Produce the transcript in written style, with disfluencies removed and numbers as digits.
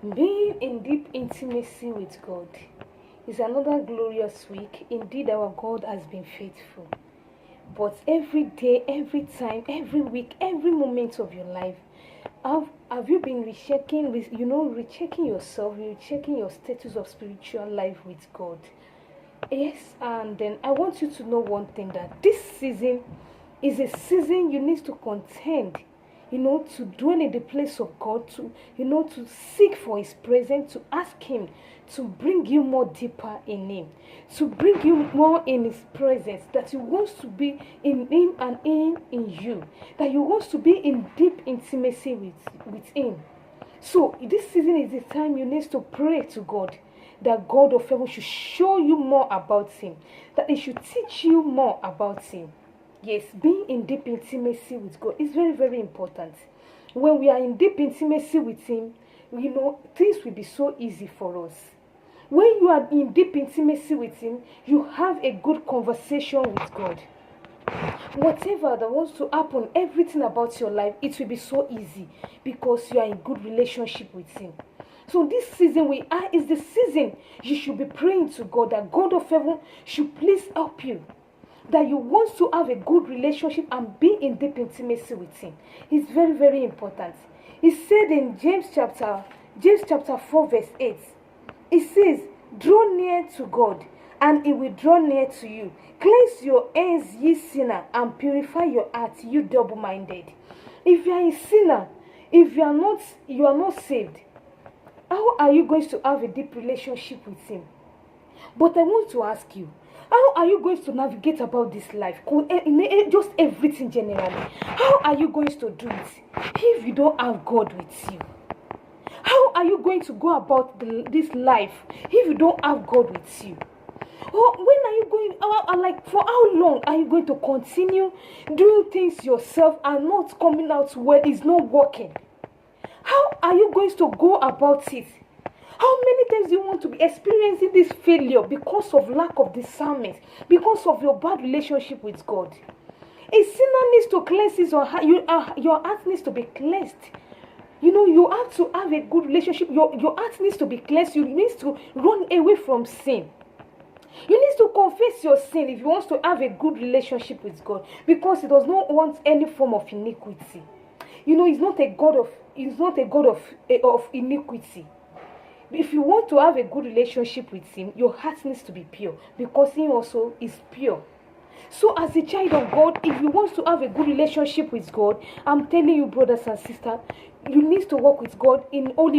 Being in deep intimacy with God is another glorious week. Indeed, our God has been faithful. But every day, every time, every week, every moment of your life, have you been rechecking yourself, rechecking your status of spiritual life with God? Yes, and then I want you to know one thing, that this season is a season you need to contend, to dwell in the place of God, to seek for His presence, to ask Him to bring you more deeper in Him, to bring you more in His presence, that He wants to be in Him and Him in you, that you want to be in deep intimacy with Him. So this season is the time you need to pray to God, that God of heaven should show you more about Him, that He should teach you more about Him. Yes, being in deep intimacy with God is very, very important. When we are in deep intimacy with Him, things will be so easy for us. When you are in deep intimacy with Him, you have a good conversation with God. Whatever that wants to happen, everything about your life, it will be so easy because you are in good relationship with Him. So this season is the season you should be praying to God, that God of heaven should please help you, that you want to have a good relationship and be in deep intimacy with Him. It's very, very important. He said in James chapter 4 verse 8, it says, "Draw near to God, and He will draw near to you. Cleanse your hands, ye sinner, and purify your heart, you double-minded." If you are a sinner, if you are not saved, how are you going to have a deep relationship with Him? But I want to ask you, how are you going to navigate about this life? Just everything generally. How are you going to do it if you don't have God with you? How are you going to go about this life if you don't have God with you? Or when are you going, for how long are you going to continue doing things yourself and not coming out well? It's not working. How are you going to go about it? How many times do you want to be experiencing this failure because of lack of discernment, because of your bad relationship with God? A sinner needs to cleanse his or her. Your heart needs to be cleansed. You have to have a good relationship. Your heart needs to be cleansed. You need to run away from sin. You need to confess your sin if you want to have a good relationship with God, because He does not want any form of iniquity. He's not a God of iniquity. If you want to have a good relationship with Him, your heart needs to be pure, because He also is pure. So as a child of God, if you want to have a good relationship with God, I'm telling you, brothers and sisters, you need to walk with God in holiness.